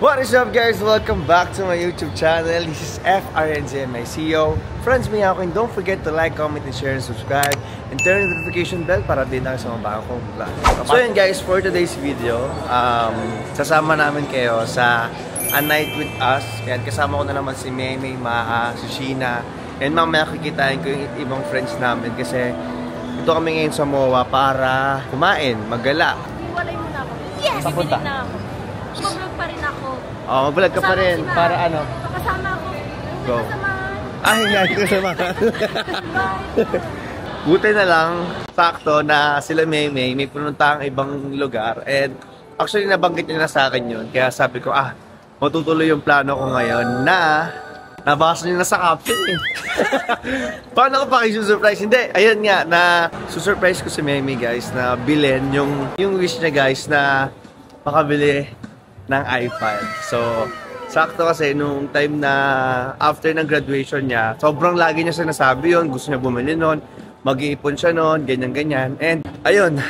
What is up guys? Welcome back to my YouTube channel. This is FRNZ, my CEO. Friends, may ako, and don't forget to like, comment, and share, and subscribe. And turn the notification bell para din tayo sa mga bago kong vlog. So yun guys, for today's video, sasama namin kayo sa A Night With Us. Yan, kasama ko na naman si Meme, Maa, si Sheena. And mamaya kikitain ko yung ibang friends namin kasi ito kami ngayon sa MOA para kumain, maggala. Iwalay mo na ako. Yes! Papunta. Na ako. Mag-vlog pa rin ako. Oo, mag-vlog ka pa rin. Para ano? Kasama ako. Go. Ay, hindi kasama ka. Buti na lang, sakto na sila Meme, may pununtang ibang lugar. And actually, nabanggit niya na sa akin yun. Kaya sabi ko, matutuloy yung plano ko ngayon na nabasa niyo na sa caption eh. Paano ko pa kayo susurprise? Hindi, ayun nga, na susurprise ko si Meme guys na bilhin yung wish niya guys na makabili ng iPad. So, sakto kasi nung time na after ng graduation niya, sobrang lagi niya sinasabi yun, gusto niya bumili nun, mag-iipon siya nun, ganyan-ganyan. And ayun,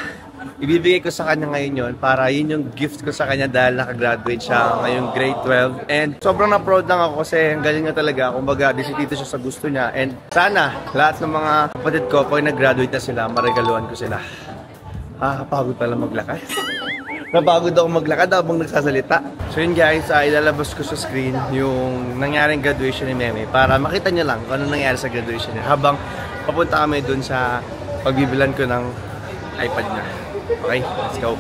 ibibigay ko sa kanya ngayon yun para yun yung gift ko sa kanya dahil nakagraduate siya ngayong grade 12. And sobrang na-proud lang ako kasi ang galing niya talaga. Kumbaga, decidido siya sa gusto niya. And sana, lahat ng mga kapatid ko, pag nag-graduate na sila, maregaluhan ko sila. Pagod pala maglakad. Napagod ako maglakad habang nagsasalita. So yun guys, ilalabas ko sa screen yung nangyaring graduation ni Meme para makita niyo lang kung ano nangyari sa graduation niya habang papunta kami dun sa pagbibilan ko ng iPad niya. Okay, let's go.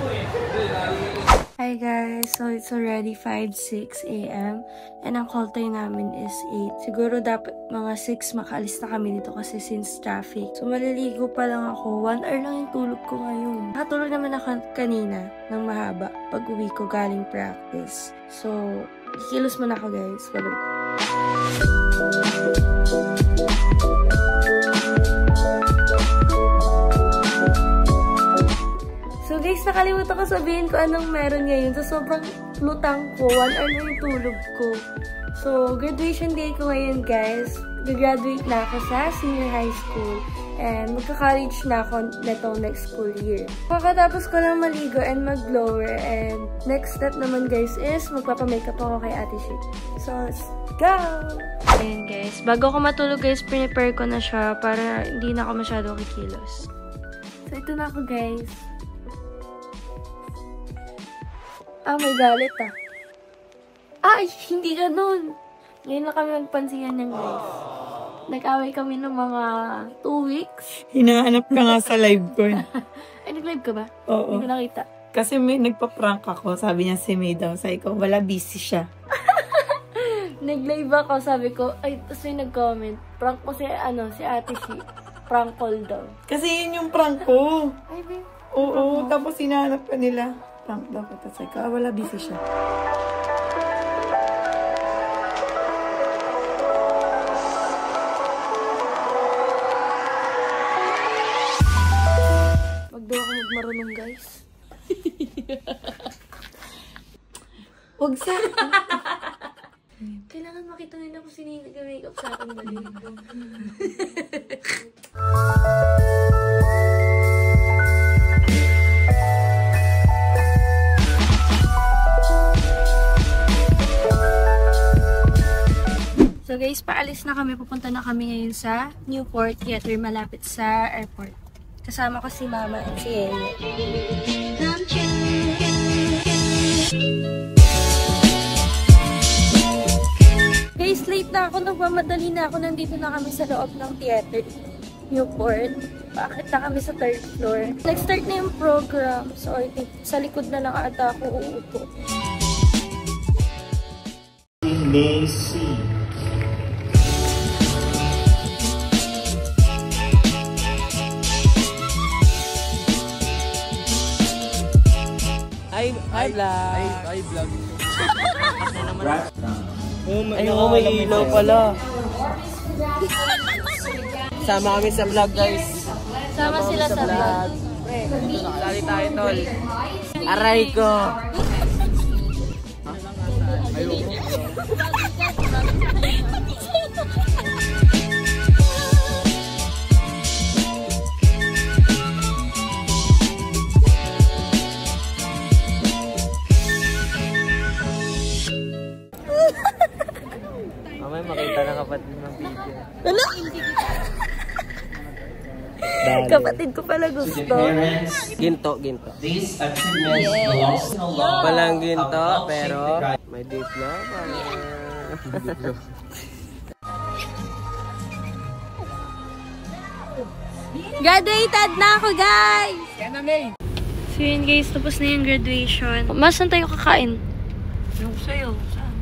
Hi guys, so it's already 5:06 AM and ang call time namin is 8. Siguro dapat mga 6 makaalis na kami dito kasi since traffic. So maliligo pa lang ako, 1 hour lang yung tulog ko ngayon. Nakatulog naman ako kanina ng mahaba pag uwi ko galing practice. So, kikilos muna ako guys. Babalik. So guys, nakalimutan ko sabihin ko anong meron ngayon. So sobrang lutang ko. 1 hour na yung tulog ko. So, graduation day ko ngayon guys. Gagraduate na ako sa senior high school. And magka-college na ako next school year. Pagkatapos ko lang maligo and mag-blower. And next step naman guys is magpapamakeup ako kay Ate Shik. So, let's go! Ayan guys, bago ako matulog guys, prepare ko na siya para hindi na ako masyado kikilos. So, ito na ako guys. May galit Ay, hindi ganun. Ngayon lang kami magpansiyan niyan, guys. Nag-away kami ng mga 2 weeks. Hinahanap ka nga sa live ko. Ay, nag-live ka ba? Oo. Hindi ko nakita. Kasi may nagpa-prank ako. Sabi niya si May daw. Sabi ko, wala, busy siya. Nag-live ako, sabi ko, ay, tapos may nag-comment. Prank ko si Ate Shi. Prank call daw. Kasi yun yung prank ko. Ay, babe. Oo, tapos hinahanap ka nila. Prank daw ko. Tapos sabi ko, wala, busy siya. Wag daw ako magmarunong, guys. Huwag sa... Kailangan makita nila kung sino yung nag-makeup sa akin balik. So guys, paalis na kami. Pupunta na kami ngayon sa Newport Theater malapit sa airport. Kasama ko si Mama at si Yeye. Guys, late na ako. Nagmamadali na ako. Nandito na kami sa loob ng theater. Newport. Paakit na kami sa 3rd floor. Nag-start na yung program. So, I think sa likod na lang ata ako uupo. Macy. Hi vlog. Hi vlog. Ay, may ilaw pala. Sama kami sa vlog, guys. Sama sila sa vlog. Sali tayo, tol. Aray ko. kapatid ng video. Ano? Kapatid ko pala gusto. Ginto. These achievements belong to Allah. Walang ginto, pero may diploma. Graduated na ako, guys! So yun guys, tapos na yung graduation. Mas, saan tayo kakain? Yung sa'yo. Saan?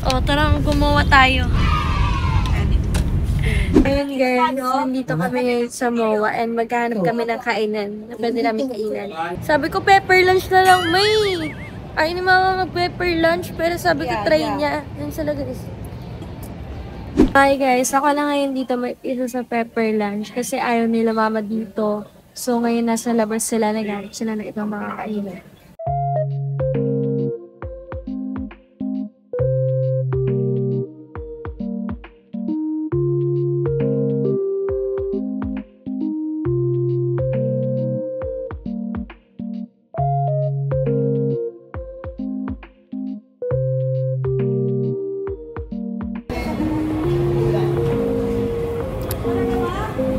O, tara, gumawa tayo. Ayun guys, nandito kami ngayon sa MOA and maghahanap kami ng kainan na pwede namin kainan. Sabi ko, pepper lunch na lang, may! Ay, ni mama mag-pepper lunch, pero sabi ko, try niya. Yan sa guys. Hi guys, ako na ngayon dito may isa sa pepper lunch kasi ayaw nila mama dito. So ngayon nasa labas sila, naghanap sila ng ibang mga kainan.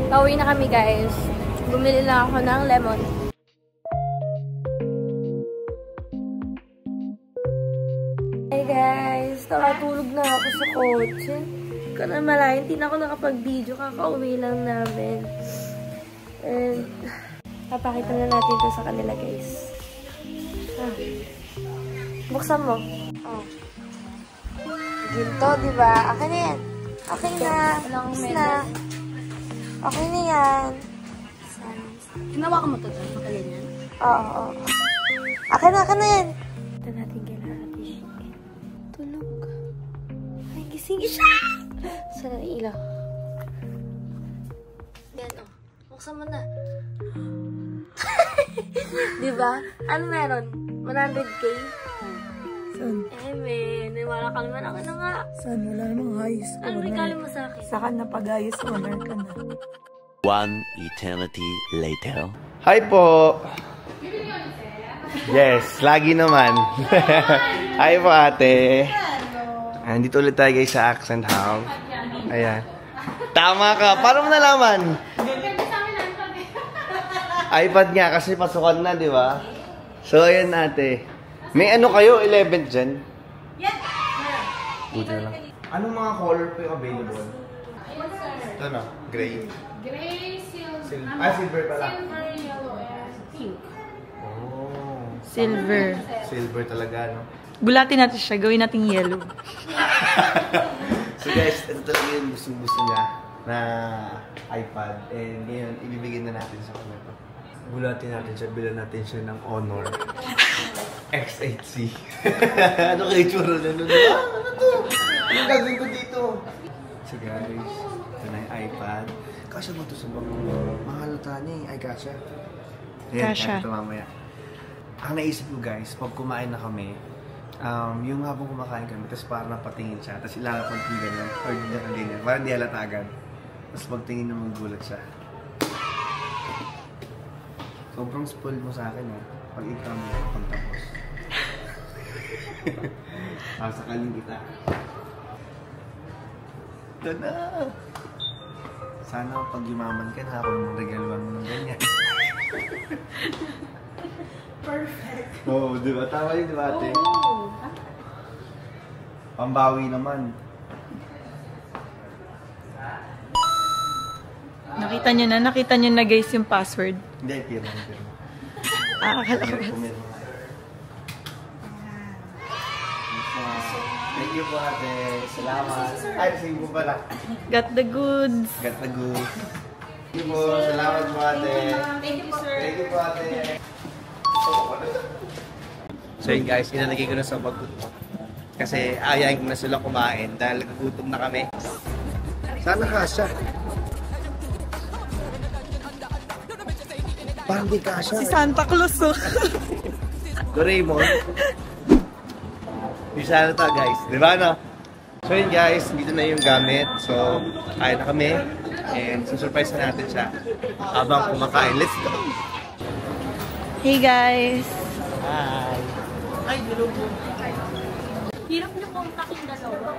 Pauwi na kami guys. Bumili lang ako ng lemon. Hey guys, nakatulog na ako sa kotse. Hindi ko na malayan, hindi na ako nakapag-video. Kakauwi lang namin. And papakita na natin ito sa kanila guys. Buksan mo. Oh. Ginto, diba? Akin na yan. Okay na. Buksan na. Okay na yan. Ginawa ko mo ito doon, makaganyan. Oo. Akin na yan. Ito natin kailangan natin. Tulog. Ay, gising siya! Saan ang ilaw? Yan, oh. Buksan mo na. Diba? Ano meron? 100K? Saan? Men. Niwala ka naman ako na nga. Saan? Wala namang ayos. Ano regalo mo sa akin? Saan na pag-ayos mo? Honor ka na. One eternity later. Hi po! Yes, lagi naman. Hi po ate. Andito ulit tayo guys sa Accent House. Ayan. Tama ka! Paano mo nalaman? iPad nga kasi pasukan na, di ba? So, ayan ate. May ano kayo? 11th gen? Yes! Buti na lang. Anong mga color po yung available? Ito na, gray. Gray, silver. Silver pala. Silver, yellow, and pink. Oh. Silver. Silver talaga, no? Bulatin natin siya. Gawin natin yellow. So guys, ito talaga yung gusto niya na iPad. And ngayon, ibibigay na natin sa kanya to. Bulatin natin siya, bilan natin siya ng Honor X8C. Ano kayo tsura na nun? Ano to? Ano gagawin ko dito? So guys, ito na yung iPad. Kasya mo to sa bang mahalata niya eh. Ay, kasya. Kasya. Ito mamaya. Ang naisip ko guys, pag kumain na kami, yung habang kumakain kami, tapos parang napatingin siya, tapos ilalapag yung gano'n, or ganyan, parang di halata agad. Tapos pagtingin naman gulat siya. Sobrang spoiled mo sa akin eh, pag ikaw mo pagtapos. Sakalin kita. Ito na! Sana pag yumaman ka na, kung regaluan mo ng ganyan. Perfect. Oo, di ba? Tama yun, di ba ate? Oo. Pambawi naman. Nakita nyo na guys yung password. Hindi, pirma. Akala ko. Thank you po ate. Salamat. Ay, sige po pala. Got the goods. Got the goods. Thank you po. Salamat po ate. Thank you, sir. Thank you po ate. So yun guys, inalagay ko na sa bag ko. Kasi ayayin ko na sila kumain dahil nagugutom na kami. Sana kasya. Parang di kasya. Si Santa Claus oh. Doraemon. Bisa na to guys, di ba no? So yun guys, dito na yung gamit. So, kain na kami. And susurprise na natin siya habang kumakain. Let's go! Hey guys. Hi! Ay, hello po. Hirap niyo kontakin dalawa.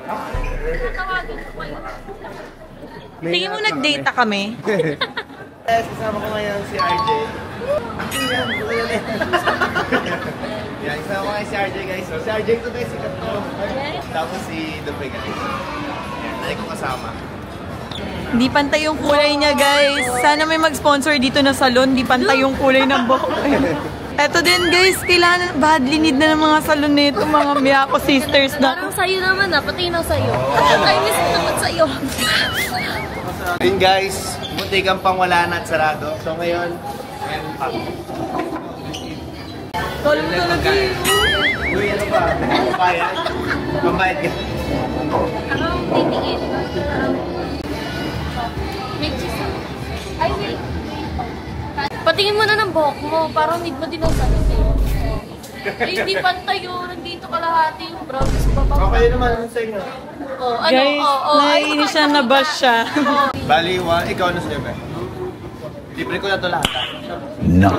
Tawagin ko kayo. Tingin mo nag-data kami? Yes, kasama ko ngayon si RJ. Yan, kasama ko ngayon si RJ guys. So, si RJ ito guys, sikat to. Tapos si Dupe guys. Yan, dahil ko kasama. Hindi pantay yung kulay niya, guys. Sana may mag-sponsor dito na salon. Hindi pantay yung kulay ng buhok. Eto din, guys. Kailangan, badly need na ng mga salon nito. Mga Miyako sisters na. Parang sa'yo naman ah, pati na sa'yo. I miss naman sa'yo. Yun guys, munti kang pang wala na at sarado. So ngayon, meron pa. Tolong talaga yun. Uy, ano ba? Pambayad? Pambayad ka. Parang titingin. May cheese. Ay, wait. Patingin mo na ng buhok mo. Parang need mo din ang salit eh. Ay, hindi pantay yun. Nandito kalahati yung brown. Sa baba. Okay naman, ano sa inyo? Oh, ano? Guys, naiinis siya, nabash siya. Bali, ikaw ano sa'yo ba? Libre ko na ito lahat. No.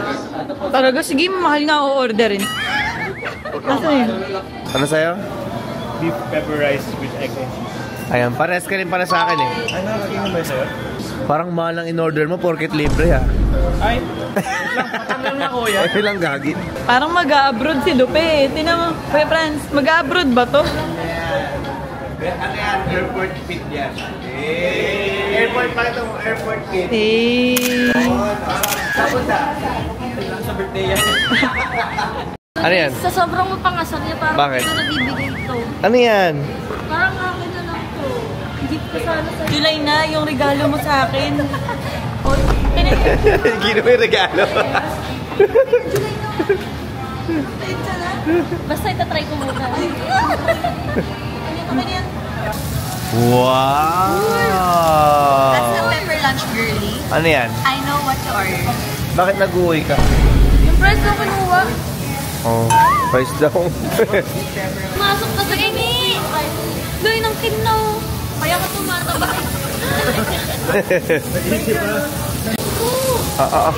Talaga, sige, mahal nga o-orderin. Nasaan yun? Ano sa'yo? Beef pepper rice with egg. Ayan, pares ka rin para sa akin eh. Ay, nakakita ba sa'yo? Parang mahal ang in-order mo, porket libre ha. Ay, patanggal na kuya. Ay, lang gagi. Parang mag-a-abroad si Dupe. Tingnan mo, Kuya Franz, mag-a-abroad ba to? Ano yan? Airport fit yan. Airport pa ito, airport fit. Tapos na. Sa birthday yan. Ano yan? Sa sobrang mapangasal niya, parang Bakit? ito nabibigay ito. Ano yan? Parang akin na lang to. Hindi ko sana sa'yo. July na, yung regalo mo sa akin. Gino yung regalo. Basta itatry ko muna. Wow! As a pepper lunch girly, Ano yan? I know what to order. Bakit nag-uwi ka? Yung price na kinuha. Oh, price down. Masok ka sa ini. Gawin ng kinaw. Kaya ka tumataba. Ah.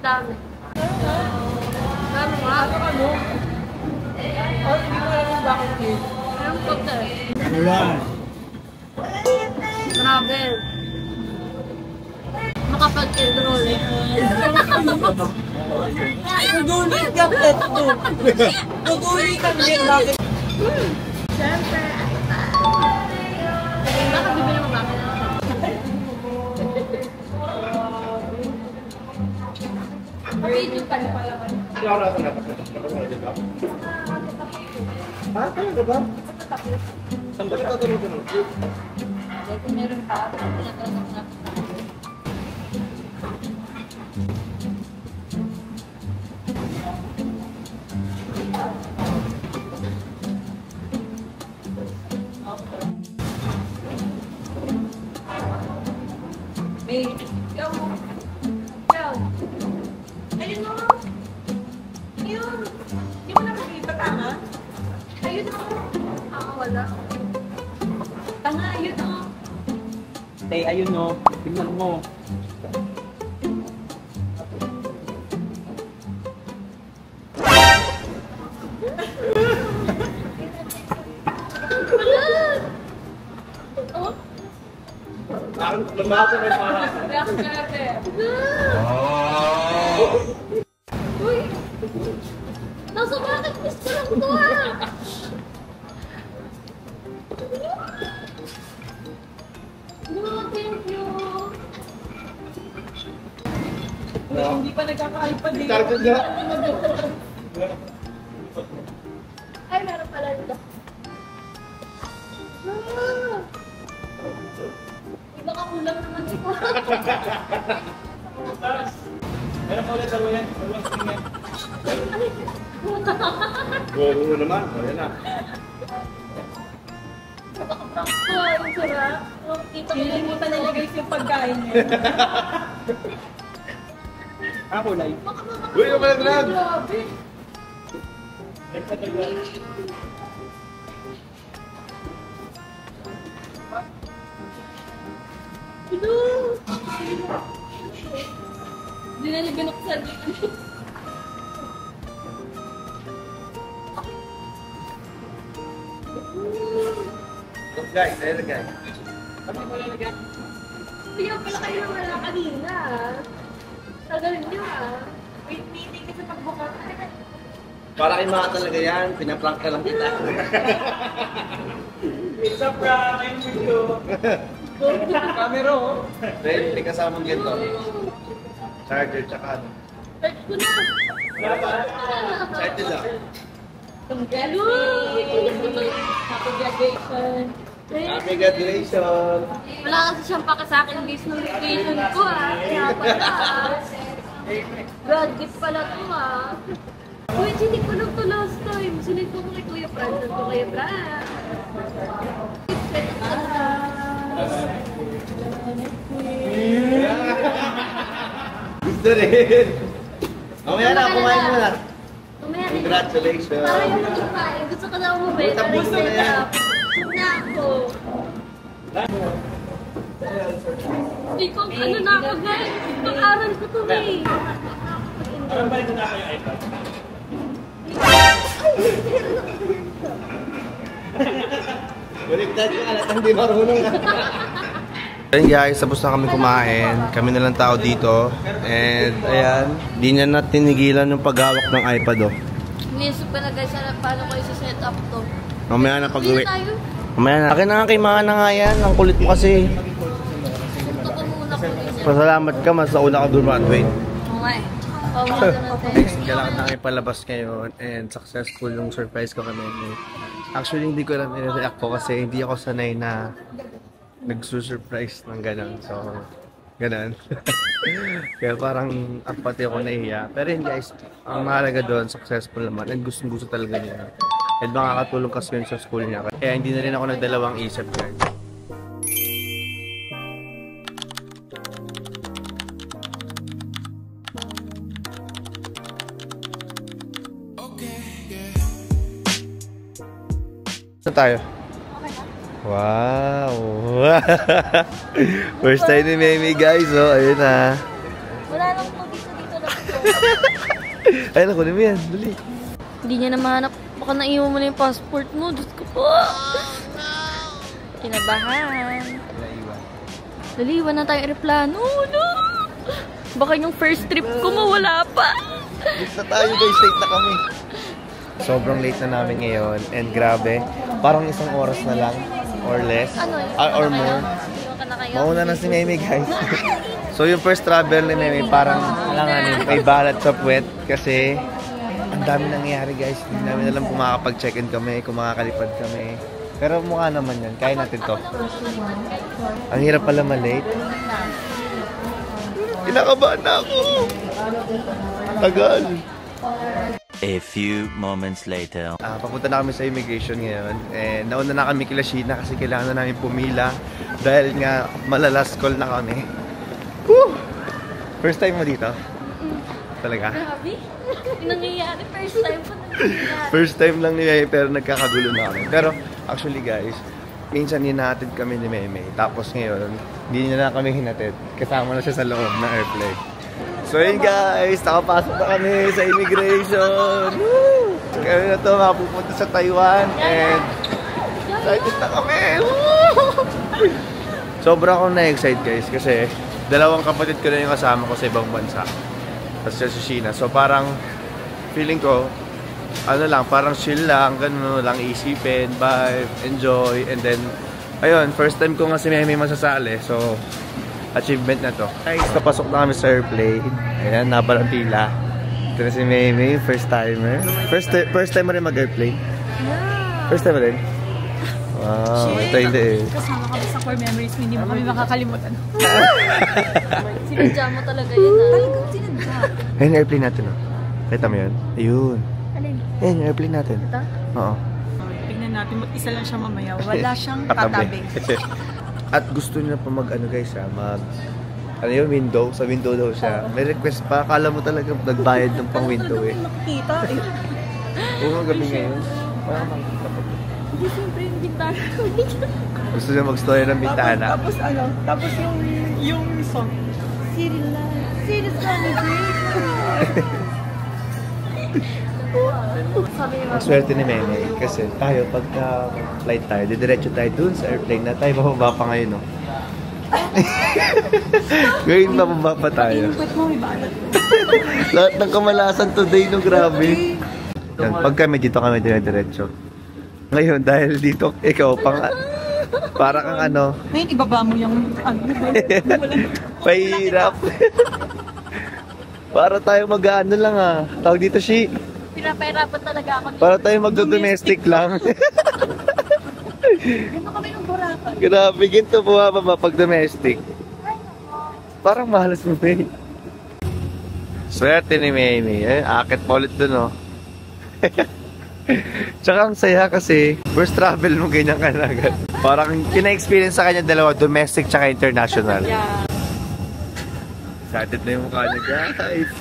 Dami. Dami nga. Ano? Oh, hindi ko alam yung bakit yun. Anong pagka? Alright. Travel. Makapag-enroll eh. Nagulit ka, Petto. Nagulit ka, bakit? Siyempre. Bakit bibili mo bakit? Video pa rin pala. Ah, talaga ba? Saan ba ito tulog? Meron pa. Tinatanong na. May, ikaw mo. Ikaw. Ayun mo. Yun. Hindi mo nakakita, tama? Ayun mo. Wala. Tanga, ayun mo. Tay, ayun no. Tingnan mo. Lumako na para. ko ah! No, thank you! Hindi pa nagkaka-iPad eh. Ay, meron pala dito. Ah! Baka kulang naman ito. Meron pa ulit dalawa yan. Dalawang string yan. Oo naman. Ayan na. Nakaprank ko. Ang sarap. Kita ko Feeling mo talaga guys yung pagkain niya. Ako, live. Uy, yung pala drag! Grabe. Dinalagan ako sa dito. Guys, ayun na guys. Kaya pala kayo wala kanina. Tagal niyo ah. Wait, meeting kasi pagbukas. Para kay mga talaga yan, pinaprank ka lang kita. It's a prank and video. Camera, oh. May kasamang ganito. Charger, tsaka ano. Search ko na. Charger lang. Congratulations! Happy graduation. Happy graduation! Wala kasi siyang paka sa akin guys ng vacation ko ah. Kaya pala. Grad gift pala to ah. Uy, hindi ko lang to last time. Sunod ko kay Kuya Brad. Sunod ko Kuya Brad. Gusto rin! Mamaya na, kumain mo na. Mamaya na. Congratulations! Para yung kumain. Gusto ko na umuwi. Tapos na yan. Na ako. Hindi ko ano na ako guys. Pag-aral ko to eh. Parang balik na ako yung iPad. Baliktad ka, alat hindi marunong ka. Ayan guys, tapos na kami kumain. Kami na lang tao dito. And ayan, di niya na tinigilan yung paghawak ng iPad oh. Inisip ko na guys, paano ko i-set up to. Mamaya na pag-uwi. Hindi tayo. Mamaya na. Akin na nga kay Mana nga yan. Ang kulit mo kasi. Gusto ko muna ko rin. Pasalamat ka, mas nauna ka graduate. Okay. Oh, Next, kailangan namin palabas ngayon and successful yung surprise ko kami. Actually, hindi ko lang i-react ko kasi hindi ako sanay na nagsusurprise ng gano'n. So, gano'n. Kaya parang pati ako nahiya. Pero yun guys, ang mahalaga doon, successful naman and gusto talaga niya. And makakatulong kasi yun sa school niya. Kaya hindi na rin ako nagdalawang isip guys. Saan tayo? Wow! First time ni Memi guys, oh. Ayun na. Wala nang dito lang ito. Ayun ako naman yan. Dali. Hindi niya na mahanap. Baka naiwan mo na yung passport mo. Diyos ko po. Kinabahan. Naliwan na tayo aeroplano. No! Baka yung first trip ko mawala pa. Late na tayo guys. Late na kami. Sobrang late na namin ngayon. And grabe. Parang isang oras na lang. Or less. Ano? Or more. Iwan na kayo. Mauna na si Memi guys. So yung first travel ni Memi parang alanganin. May balat sa puwet. Kasi ang dami nangyayari guys. Hindi namin alam kung makakapag-check-in kami. Kung makakalipad kami. Pero mukha naman yan. Kaya natin to. Ang hirap pala malate. Kinakabahan na ako. Tagal. A few moments later. Papunta na kami sa immigration ngayon. And nauna na kami kila Sheena kasi kailangan na namin pumila. Dahil nga malalas call na kami. Woo! First time mo dito? Talaga? Grabe. Yung nangyayari. First time po nangyayari. First time lang ni Meme pero nagkakagulo na kami. Pero actually guys, minsan hinatid kami ni Meme. Tapos ngayon, hindi niya na kami hinatid. Kasama na siya sa loob ng airplane. So yun guys, nakapasok na kami sa immigration. Woo! Kami na ito mapupunta sa Taiwan. And excited na kami. Woo! Sobra akong na-excite guys kasi dalawang kapatid ko na yung kasama ko sa ibang bansa. Tapos siya si Sheena. So parang feeling ko ano lang, parang chill lang, ganun lang isipin, vibe, enjoy, and then, ayun, first time ko nga si Meme masasali, so, achievement na to. Guys, napasok na kami sa airplane. Ayan, nabalang pila. Ito na si Meme, first timer. First time mo rin mag-airplane? Yeah. First time mo rin? Wow, ito hindi eh. Kasama kami sa core memories, hindi mo kami makakalimutan. Sinadya mo talaga yun ah. Talagang sinadya. Ayun, airplane natin oh. Kita mo yun? Ayun. Alin? Ayun, airplane natin. Ito? Oo. Tignan natin, mag-isa lang siya mamaya. Wala siyang katabi. At gusto niya pa mag-ano guys ha, ano yung window? Sa window daw siya. May request pa, akala mo talaga nagbayad ng pang window eh. Makikita eh. Oo, gabi ngayon. Parang makikita pa. Hindi siyempre yung bintana. Gusto niya mag-story ng bintana. Tapos ano? Tapos yung song. City lights. City celebration. Ang swerte ni Meme kasi tayo pagka flight tayo, didiretso tayo dun sa airplane na tayo bababa pa ngayon, no? Ngayon bababa pa tayo. Lahat ng kamalasan today, no? Grabe. Yan, pag kami dito kami diretso. Ngayon, dahil dito, ikaw, para kang ano. Ngayon, ibaba mo yung ano. Pahirap. Para tayo mag-ano lang ah. Tawag dito, Shi. Pinapahirapan talaga ako. Para tayo magdo-domestic lang. Ganito kami ng burakan. Grabe, ginto bumababa pag domestic. Parang mahalas mo ba eh. Swerte ni Meme. Akit pa ulit dun, oh. Tsaka ang saya kasi first travel mo ganyan ka na agad. Parang kina-experience sa kanya dalawa, domestic tsaka international. Yeah. Excited na yung mukha niya, guys.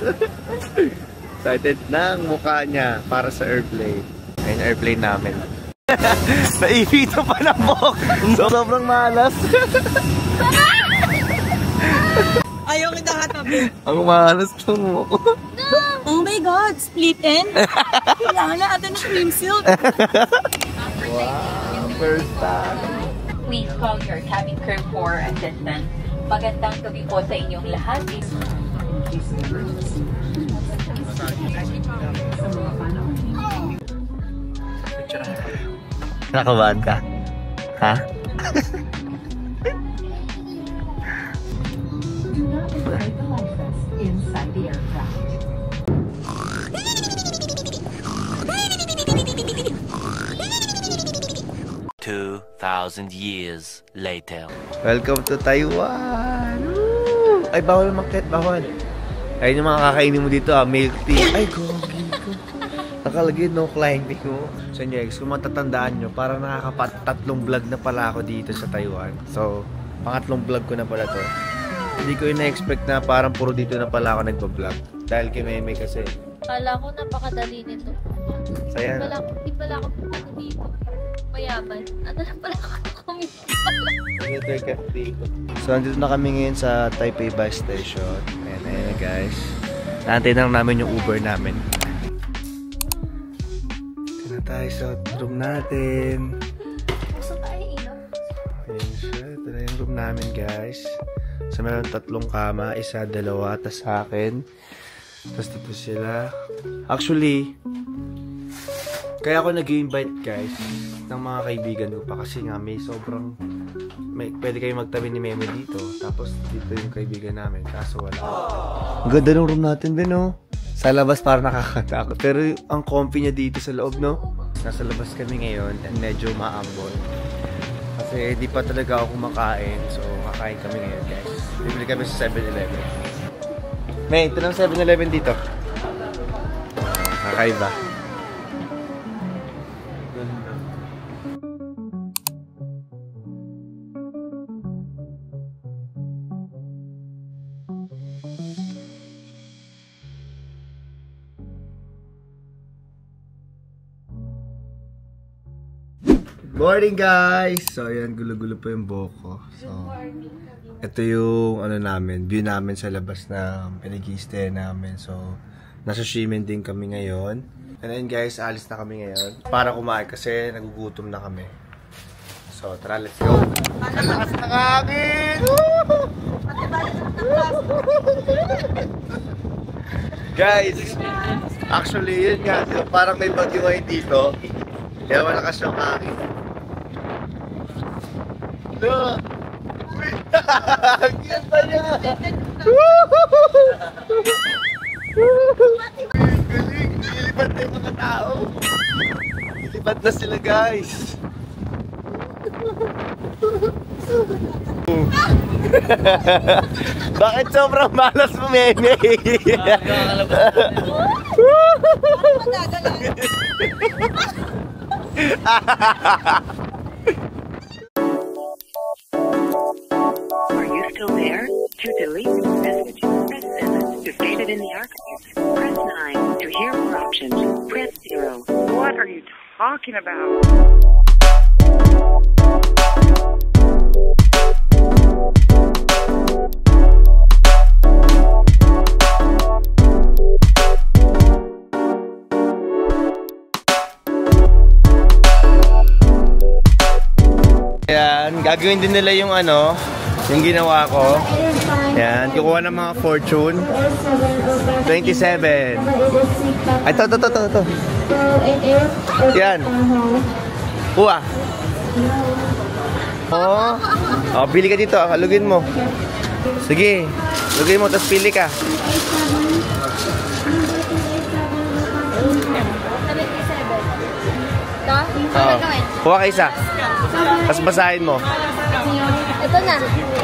Excited na ang mukha niya para sa airplane. Ayun, airplane namin. Naipito pa ng buhok. Sobrang malas. Ayaw kita hatabi. Ang malas ng buhok. Oh my God, split end? Kailangan na ata ng cream silk. Wow, first time. Please call your cabin crew for assistance. Magandang gabi po sa inyong lahat. Nakabahan ka? Ha? Inside the aircraft. 2,000 years later. Welcome to Taiwan! Woo! Ay, bawal makit, bawal. Ayun yung mga kakainin mo dito ah, milk tea. Ay, gogi ko. Nakalagay no climbing mo. So nyo, kung matatandaan nyo, parang nakakatatlong vlog na pala ako dito sa Taiwan. So, pangatlong vlog ko na pala to. Hindi ko ina-expect na parang puro dito na pala ako nagpa-vlog. Dahil kay Meme kasi. Kala ko napakadali nito. Saya na. Hindi pala ako pumunta dito. Mayaman. Ano lang pala ako kumita pala. So, nandito na kami ngayon sa Taipei Bus Station. Ayan, ayan guys. Naantay na namin yung Uber namin. Ito na tayo sa room natin. Gusto tayo ilaw. Ayan siya. Ito na yung room namin guys. So, meron 3 kama. 1, 2, tas sa akin. Tapos dito sila. Actually, kaya ako nag-invite guys ng mga kaibigan ko pa kasi nga may sobrang pwede kayo magtabi ni Meme dito tapos dito yung kaibigan namin kaso wala. Ang ganda ng room natin din no. Sa labas parang nakakatakot pero ang comfy niya dito sa loob no. Nasa labas kami ngayon and medyo maambon kasi di pa talaga ako kumakain so kakain kami ngayon guys. Bibili kami sa 7-Eleven. May ito ng 7-Eleven dito. Kakaiba. Morning guys! So ayan, gulo-gulo po yung buhok ko. So, ito yung ano namin, view namin sa labas na pinag-i-stay namin. So, nasa Ximen din kami ngayon. And then guys, alis na kami ngayon para kumain kasi nagugutom na kami. So, tara, let's go! Lakas ng hangin! Guys, actually yun nga, parang may bagyo ngayon dito. Kaya malakas yung hangin. No! Ang ganda niya! Galing! Nililipat na yung mga tao. Nililipat na sila, guys. Bakit sobrang malas mo, Meme? Are you still there? To delete this message, press 7. To save it in the archives, press 9. To hear more options, press 0. What are you talking about? Ayan, gagawin din nila yung ano, yung ginawa ko. Ayan, kukuha ng mga fortune. 27. Ay, ito. Ayan. Kuha. Oh, pili ka dito. Halugin mo. Sige. Halugin mo, tapos pili ka. Kuha ka isa. Tapos basahin mo. Ito na.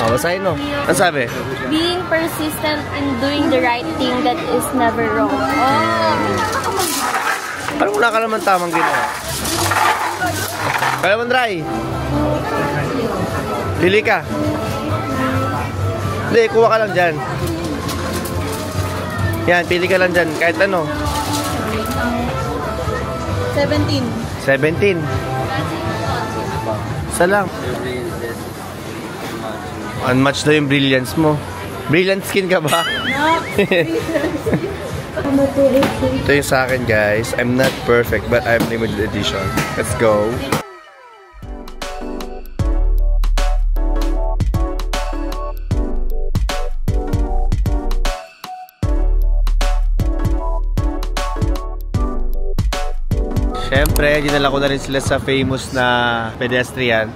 Basahin mo. Ano sabi? Being persistent in doing the right thing that is never wrong. Parang wala ka naman tamang ginawa. Kaya mo, Dry. Pili ka. Hindi, kuha ka lang dyan. Yan, pili ka lang dyan. Kahit ano. 17. 17. Isa lang. Unmatched na yung brilliance mo. Brilliant skin ka ba? Ito yung sa akin, guys. I'm not perfect, but I'm limited edition. Let's go. Siyempre, dinala ko na rin sila sa famous na pedestrian.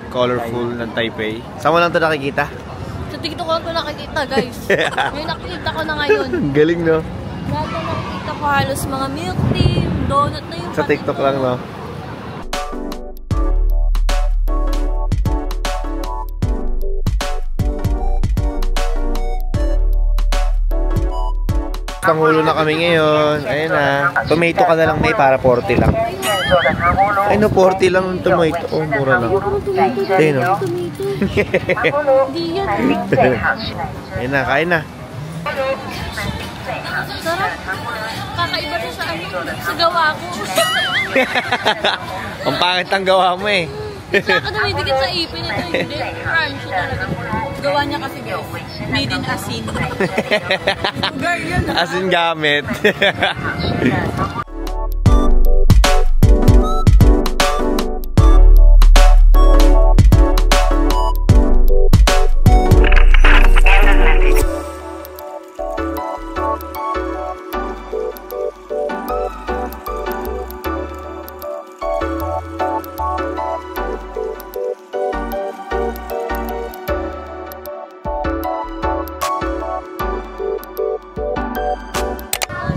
Colorful ng Taipei. Saan mo lang ito nakikita? Sa TikTok ko lang ito nakikita, guys. May nakikita ko na ngayon. Galing, no? Lahat na nakikita ko halos mga milk tea, donut na yung sa TikTok lang, no? Pangulo na kami ngayon. Ayun na. Tomato ka na lang, may para 40 lang. Ay no, 40 lang yung tomato. Oh, mura lang. Ayun no. Ayun na, kain na. Sarap. Kakaiba na sa ano, sa gawa ko. Ang pangit ang gawa mo eh. Saka dumidikit sa ipin ito, hindi. Crime siya talaga. Gawa niya kasi guys, made in asin. Asin gamit.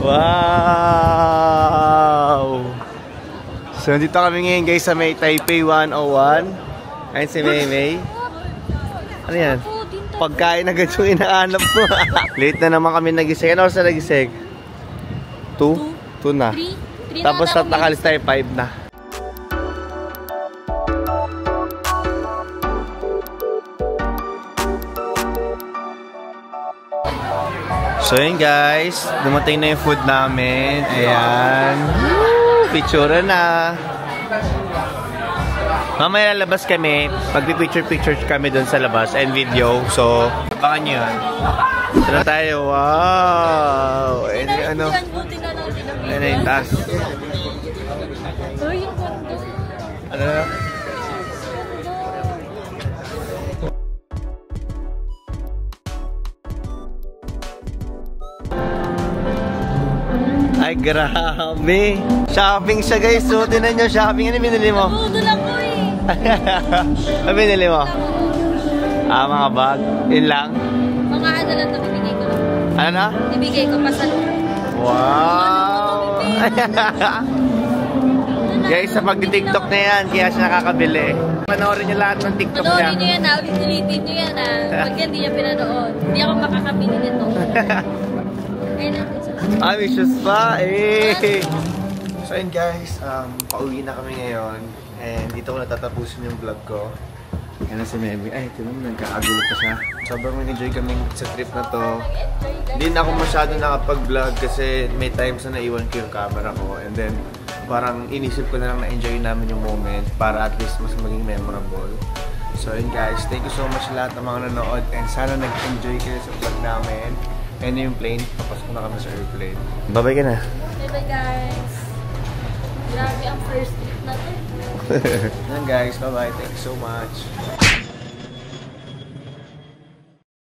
Wow! So, nandito kami ngayon guys sa may Taipei 101. Ayun si Maymay. Ano yan? Pagkain agad yung inaanap mo. Late na naman kami nagising. Ano oras na nagising? 2? 2 na. 3 Tapos sa nakalis tayo 5 na. So yun guys, dumating na yung food namin. Ayan. Picture na. Mamaya lalabas kami. Magpipicture-picture kami dun sa labas and video. So, abangan nyo yun. Ito na tayo. Wow! Ano? Ayan na yung taas. Ano na? Ay, grabe. Shopping siya guys. So, tinan nyo, shopping. Ano binili mo? Budol ako eh. Ano binili mo? Mga bag. Yun lang? Mga ano lang ito, ibigay ko lang. Ano na? Ibigay ko pa sa Wow! Guys, sa pag-tiktok na yan, kaya siya nakakabili. Panoorin niyo lahat ng TikTok niya. Panoorin niyo yan ha, ulit-ulitin niyo yan ha. Pag hindi niya pinanood, hindi ako makakabili nito. Ayun natin siya. May shoes pa eh! So yun guys, pauwi na kami ngayon. And dito ko natatapusin yung vlog ko. Yan na si Memi. Ay, ito naman, nagkakagulo pa siya. Sobrang enjoy kami sa trip na to. Hindi na ako masyado nakapag-vlog kasi may times na naiwan ko yung camera ko. And then, parang inisip ko na lang na-enjoy namin yung moment para at least mas maging memorable. So yun guys, thank you so much sa lahat ng mga nanood. And sana nag-enjoy kayo sa vlog namin. And yung plane, papasok na kami sa airplane. Bye-bye ka na. Bye-bye guys. Grabe ang first trip natin. Yan guys, bye-bye. Thank you so much.